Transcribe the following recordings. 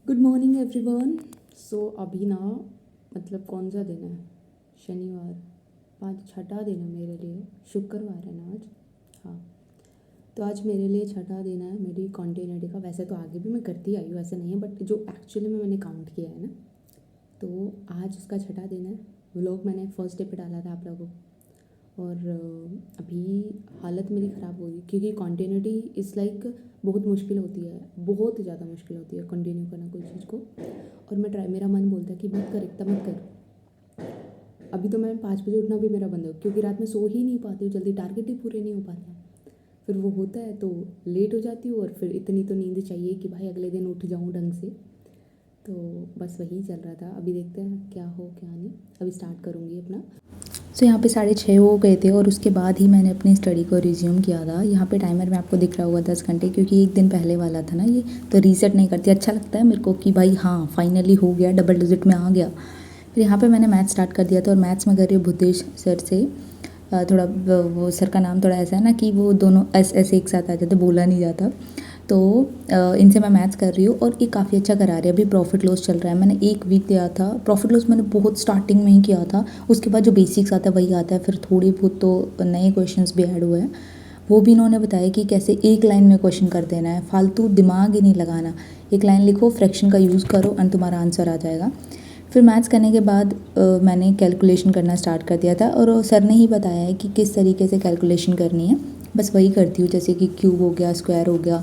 Good morning everyone. सो अभी ना मतलब कौन सा दिन है? शनिवार। आज छठा दिन है मेरे लिए। शुक्रवार है ना आज। हाँ, तो आज मेरे लिए छठा दिन है मेरी कॉन्टिन्यूटी का। वैसे तो आगे भी मैं करती आई हूँ, ऐसे नहीं है, बट जो एक्चुअली में मैंने काउंट किया है ना, तो आज उसका छठा दिन है। व्लॉग मैंने फर्स्ट डे पे डाला था आप लोगों को। और अभी हालत मेरी ख़राब हो रही क्योंकि कॉन्टिन्यूटी इज़ लाइक बहुत मुश्किल होती है, बहुत ज़्यादा मुश्किल होती है कंटिन्यू करना कोई चीज़ को। और मैं ट्राई, मेरा मन बोलता है कि मत कर, इतना मत कर। अभी तो मैं 5 बजे उठना भी मेरा बंद हो, क्योंकि रात में सो ही नहीं पाती हूँ जल्दी, टारगेट ही पूरे नहीं हो पाता। फिर वो होता है तो लेट हो जाती हूँ, और फिर इतनी तो नींद चाहिए कि भाई अगले दिन उठ जाऊँ ढंग से। तो बस वही चल रहा था। अभी देखते हैं क्या हो क्या नहीं। अभी स्टार्ट करूँगी अपना। यहाँ पे 6:30 हो गए थे और उसके बाद ही मैंने अपनी स्टडी को रिज्यूम किया था। यहाँ पे टाइमर में आपको दिख रहा होगा 10 घंटे, क्योंकि एक दिन पहले वाला था ना ये, तो रीसेट नहीं करती। अच्छा लगता है मेरे को कि भाई हाँ फाइनली हो गया, डबल डिजिट में आ गया। फिर यहाँ पे मैंने मैथ्स स्टार्ट कर दिया था, और मैथ्स में कर रही हूँ भूतेश सर से। थोड़ा वो सर का नाम थोड़ा ऐसा है ना कि वो दोनों ऐसे एक साथ आ जाते, बोला नहीं जाता। तो इनसे मैं मैथ्स कर रही हूँ, और ये काफ़ी अच्छा करा रही है। अभी प्रॉफिट लॉस चल रहा है। मैंने एक वीक दिया था प्रॉफिट लॉस, मैंने बहुत स्टार्टिंग में ही किया था। उसके बाद जो बेसिक्स आता है वही आता है, फिर थोड़ी बहुत तो नए क्वेश्चंस भी ऐड हुए हैं। वो भी इन्होंने बताया कि कैसे एक लाइन में क्वेश्चन कर देना है, फालतू दिमाग ही नहीं लगाना। एक लाइन लिखो, फ्रैक्शन का यूज़ करो, एंड तुम्हारा आंसर आ जाएगा। फिर मैथ्स करने के बाद मैंने कैलकुलेशन करना स्टार्ट कर दिया था, और सर ने ही बताया है कि किस तरीके से कैलकुलेशन करनी है। बस वही करती हूँ, जैसे कि क्यूब हो गया, स्क्वायर हो गया,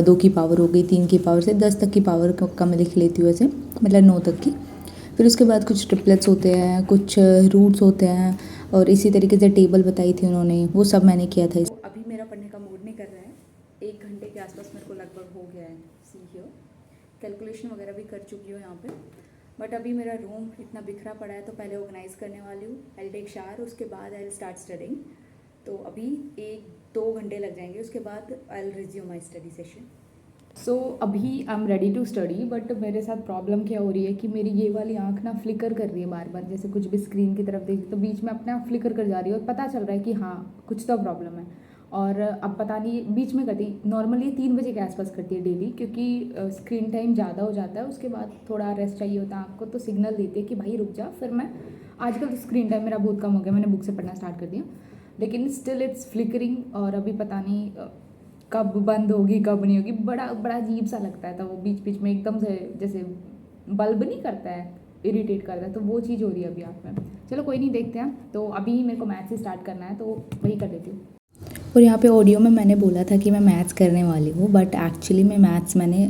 2 की पावर हो गई, 3 की पावर से 10 तक की पावर का मैं लिख लेती हूँ ऐसे, मतलब 9 तक की। फिर उसके बाद कुछ ट्रिपलेट्स होते हैं, कुछ रूट्स होते हैं, और इसी तरीके से टेबल बताई थी उन्होंने, वो सब मैंने किया था। तो अभी मेरा पढ़ने का मूड नहीं कर रहा है। 1 घंटे के आसपास मेरे को लगभग हो गया है। सी हियर कैलकुलेशन वगैरह भी कर चुकी हूँ यहाँ पे। बट अभी मेरा रूम इतना बिखरा पड़ा है, तो पहले ऑर्गेनाइज़ करने वाली हूँ। आई टेक शावर, उसके बाद आई स्टार्ट स्टडिंग। तो अभी 1-2 घंटे लग जाएंगे, उसके बाद I resume my study session. So अभी I am ready to study, but मेरे साथ प्रॉब्लम क्या हो रही है कि मेरी ये वाली आँख ना फ्लिकर कर रही है बार बार। जैसे कुछ भी स्क्रीन की तरफ देखी तो बीच में अपने आप फ्लिकर कर जा रही है, और पता चल रहा है कि हाँ कुछ तो प्रॉब्लम है। और अब पता नहीं बीच में करती, नॉर्मली 3 बजे के आसपास करती है डेली, क्योंकि स्क्रीन टाइम ज़्यादा हो जाता है। उसके बाद थोड़ा रेस्ट चाहिए होता है आपको, तो सिग्नल देती है कि भाई रुक जा। फिर मैं आजकल तो स्क्रीन टाइम मेरा बहुत कम हो गया, मैंने बुक से पढ़ना स्टार्ट कर दिया, लेकिन स्टिल इट्स फ्लिकरिंग। और अभी पता नहीं कब बंद होगी कब नहीं होगी। बड़ा बड़ा अजीब सा लगता है, तो वो बीच बीच में एकदम से जैसे बल्ब नहीं करता है, इरिटेट करता है, तो वो चीज़ हो रही है अभी आँख में। चलो कोई नहीं, देखते हैं। तो अभी मेरे को मैथ्स से स्टार्ट करना है, तो वही कर लेती हूँ। और यहाँ पे ऑडियो में मैंने बोला था कि मैं मैथ्स करने वाली हूँ, बट एक्चुअली में मैथ्स मैंने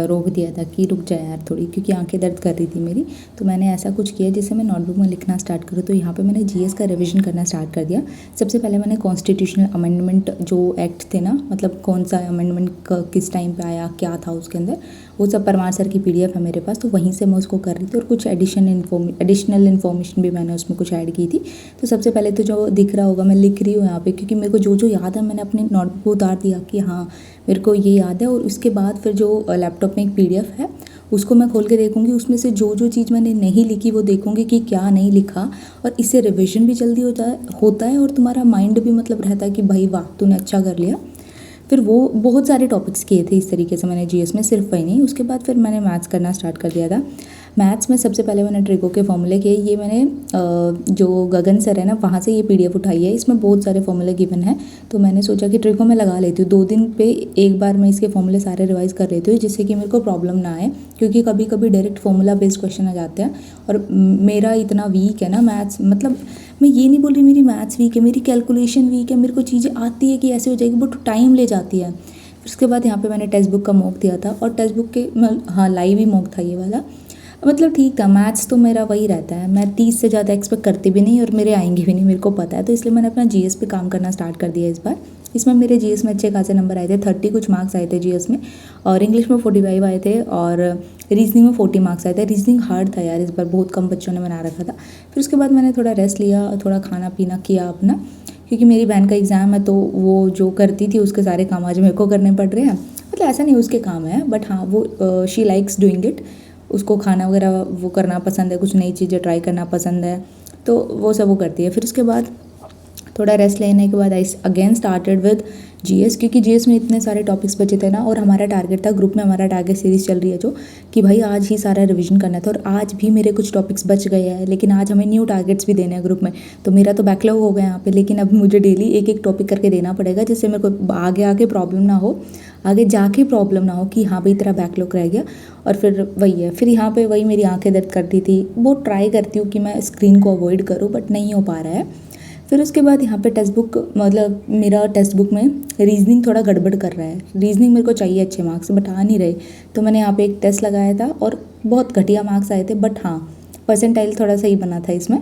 रोक दिया था कि रुक जाए यार थोड़ी, क्योंकि आंखें दर्द कर रही थी मेरी। तो मैंने ऐसा कुछ किया जिससे मैं नोटबुक में लिखना स्टार्ट करूँ। तो यहाँ पे मैंने जीएस का रिवीजन करना स्टार्ट कर दिया। सबसे पहले मैंने कॉन्स्टिट्यूशनल अमेंडमेंट जो एक्ट थे ना, मतलब कौन सा अमेंडमेंट किस टाइम पर आया, क्या था उसके अंदर, वो सब परमार सर की पीडीएफ है मेरे पास, तो वहीं से मैं उसको कर रही थी। और कुछ एडिशनल इन्फॉर्मेशन भी मैंने उसमें कुछ ऐड की थी। तो सबसे पहले तो जो दिख रहा होगा मैं लिख रही हूँ यहाँ पे, क्योंकि मेरे को जो जो याद है मैंने अपनी नोटबुक को उतार दिया कि हाँ मेरे को ये याद है। और उसके बाद फिर जो लैपटॉप में एक पीडीएफ है उसको मैं खोल के देखूँगी, उसमें से जो जो चीज़ मैंने नहीं लिखी वो देखूँगी कि क्या नहीं लिखा। और इससे रिविजन भी जल्दी होता है, और तुम्हारा माइंड भी मतलब रहता है कि भाई वाह तूने अच्छा कर लिया। फिर वो बहुत सारे टॉपिक्स किए थे इस तरीके से मैंने जीएस में, सिर्फ वही नहीं। उसके बाद फिर मैंने मैथ्स करना स्टार्ट कर दिया था। मैथ्स में सबसे पहले मैंने ट्रिको के फॉर्मूले किए। ये मैंने जो गगन सर है ना वहाँ से ये पीडीएफ उठाई है, इसमें बहुत सारे फॉर्मूले गिवन है। तो मैंने सोचा कि ट्रिको में लगा लेती हूँ, 2 दिन पे एक बार मैं इसके फॉर्मूले सारे रिवाइज कर लेती हूँ, जिससे कि मेरे को प्रॉब्लम ना आए। क्योंकि कभी कभी डायरेक्ट फॉर्मूला बेस्ड क्वेश्चन आ जाते हैं, और मेरा इतना वीक है ना मैथ्स, मतलब मैं ये नहीं बोल रही मेरी मैथ्स वीक है, मेरी कैलकुलेशन वीक है। मेरे को चीज़ें आती है कि ऐसे हो जाएगी, बट टाइम ले जाती है। फिर उसके बाद यहाँ पे मैंने टेक्स्ट बुक का मॉक दिया था, और टेक्स्ट बुक के हाँ लाइव ही मॉक था ये वाला, मतलब ठीक था। मैथ्स तो मेरा वही रहता है, मैं 30 से ज़्यादा एक्सपेक्ट करती भी नहीं, और मेरे आएंगे भी नहीं, मेरे को पता है। तो इसलिए मैंने अपना जीएस पे काम करना स्टार्ट कर दिया इस बार। इसमें मेरे जीएस में अच्छे खासे नंबर आए थे, 30 कुछ मार्क्स आए थे जीएस में, और इंग्लिश में 45 आए थे, और रीजनिंग में 40 मार्क्स आए थे। रीजनिंग हार्ड था यार इस बार, बहुत कम बच्चों ने बना रखा था। फिर उसके बाद मैंने थोड़ा रेस्ट लिया, थोड़ा खाना पीना किया अपना, क्योंकि मेरी बहन का एग्ज़ाम है, तो वो जो करती थी उसके सारे काम आज मेरे को करने पड़ रहे हैं। मतलब ऐसा नहीं उसके काम है, बट हाँ वो शी लाइक्स डूइंग इट। उसको खाना वगैरह वो करना पसंद है, कुछ नई चीज़ें ट्राई करना पसंद है, तो वो सब वो करती है। फिर उसके बाद थोड़ा रेस्ट लेने के बाद I again started with GS, क्योंकि जीएस में इतने सारे टॉपिक्स बचे थे ना, और हमारा टारगेट था, ग्रुप में हमारा टारगेट सीरीज़ चल रही है जो, कि भाई आज ही सारा रिवीजन करना था। और आज भी मेरे कुछ टॉपिक्स बच गए हैं, लेकिन आज हमें न्यू टारगेट्स भी देने हैं ग्रुप में, तो मेरा तो बैकलॉग हो गया यहाँ पे। लेकिन अब मुझे डेली एक एक टॉपिक करके देना पड़ेगा, जिससे मेरे को आगे आके प्रॉब्लम ना हो, आगे जाके प्रॉब्लम ना हो कि हाँ भाई तेरा बैकलॉग रह गया। और फिर वही है, फिर यहाँ पे वही मेरी आंखें दर्द करती थी। बहुत ट्राई करती हूँ कि मैं स्क्रीन को अवॉइड करूँ, बट नहीं हो पा रहा है। फिर उसके बाद यहाँ पे टेक्स्ट बुक, मतलब मेरा टेक्स्ट बुक में रीजनिंग थोड़ा गड़बड़ कर रहा है। रीजनिंग मेरे को चाहिए अच्छे मार्क्स, बट आ नहीं रहे। तो मैंने यहाँ पे एक टेस्ट लगाया था और बहुत घटिया मार्क्स आए थे, बट हाँ परसेंटाइल थोड़ा सही बना था इसमें।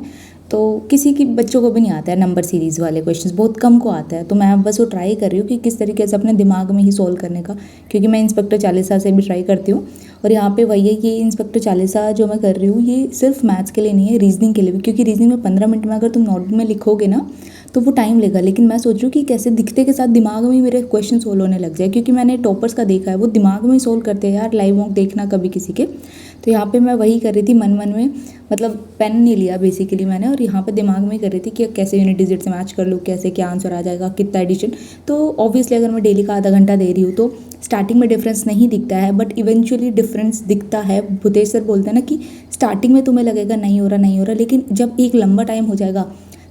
तो किसी की बच्चों को भी नहीं आता है नंबर सीरीज़ वाले क्वेश्चंस, बहुत कम को आता है। तो मैं बस वो ट्राई कर रही हूँ कि किस तरीके से अपने दिमाग में ही सोल्व करने का, क्योंकि मैं इंस्पेक्टर चालीसा से भी ट्राई करती हूँ। और यहाँ पे वही है कि इंस्पेक्टर चालीसा जो मैं कर रही हूँ ये सिर्फ मैथ्स के लिए नहीं है, रीजनिंग के लिए भी, क्योंकि रीजनिंग में 15 मिनट में अगर तुम नोटबुक में लिखोगे ना तो वो टाइम लेगा। लेकिन मैं सोच रही हूँ कि कैसे दिखते के साथ दिमाग में ही मेरे क्वेश्चन सोल्व होने लग जाए, क्योंकि मैंने टॉपर्स का देखा है वो दिमाग में ही सोल्व करते हैं यार, लाइव मॉक देखना कभी किसी के। तो यहाँ पे मैं वही कर रही थी मन में, मतलब पेन नहीं लिया बेसिकली मैंने, और यहाँ पे दिमाग में ही कर रही थी कि कैसे यूनिट डिजिट से मैच कर लूँ, कैसे क्या आंसर आ जाएगा, कितना एडिशन। तो ऑब्वियसली अगर मैं डेली का आधा घंटा दे रही हूँ तो स्टार्टिंग में डिफरेंस नहीं दिखता है, बट इवेंचुअली डिफरेंस दिखता है। भूतेश सर बोलते हैं ना कि स्टार्टिंग में तुम्हें लगेगा नहीं हो रहा, लेकिन जब एक लंबा टाइम हो जाएगा,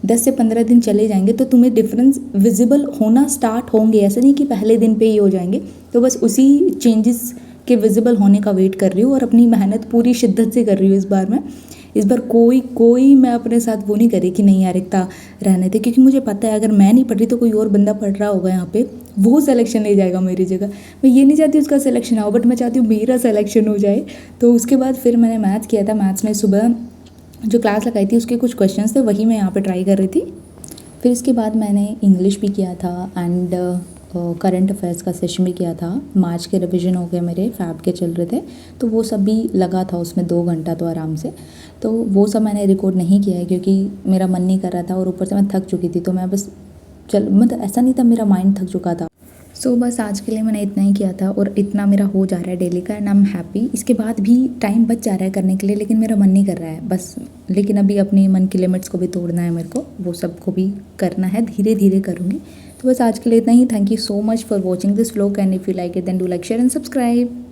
10 से 15 दिन चले जाएंगे, तो तुम्हें डिफरेंस विजिबल होना स्टार्ट होंगे। ऐसा नहीं कि पहले दिन पे ही हो जाएंगे। तो बस उसी चेंजेस के विजिबल होने का वेट कर रही हूँ, और अपनी मेहनत पूरी शिद्दत से कर रही हूँ इस बार कोई मैं अपने साथ वो नहीं करी कि नहीं यार इतना रहने थे, क्योंकि मुझे पता है अगर मैं नहीं पढ़ रही तो कोई और बंदा पढ़ रहा होगा यहाँ पे, वो सिलेक्शन ले जाएगा मेरी जगह। मैं ये नहीं चाहती उसका सिलेक्शन हो, बट मैं चाहती हूँ मेरा सिलेक्शन हो जाए। तो उसके बाद फिर मैंने मैथ्स किया था। मैथ्स में सुबह जो क्लास लगाई थी उसके कुछ क्वेश्चंस थे, वही मैं यहाँ पे ट्राई कर रही थी। फिर इसके बाद मैंने इंग्लिश भी किया था, एंड करंट अफेयर्स का सेशन भी किया था। मार्च के रिवीजन हो गए मेरे, फैब के चल रहे थे, तो वो सब भी लगा था उसमें 2 घंटा तो आराम से। तो वो सब मैंने रिकॉर्ड नहीं किया है, क्योंकि मेरा मन नहीं कर रहा था, और ऊपर से मैं थक चुकी थी। तो मैं बस मतलब ऐसा नहीं था मेरा माइंड थक चुका था। सो बस आज के लिए मैंने इतना ही किया था, और इतना मेरा हो जा रहा है डेली का, एंड आई एम हैप्पी। इसके बाद भी टाइम बच जा रहा है करने के लिए, लेकिन मेरा मन नहीं कर रहा है बस। लेकिन अभी अपनी मन की लिमिट्स को भी तोड़ना है मेरे को, वो सब को भी करना है, धीरे धीरे करूँगी। तो बस आज के लिए इतना ही। Thank you so much for watching this vlog, and if you like it then do like, share and subscribe.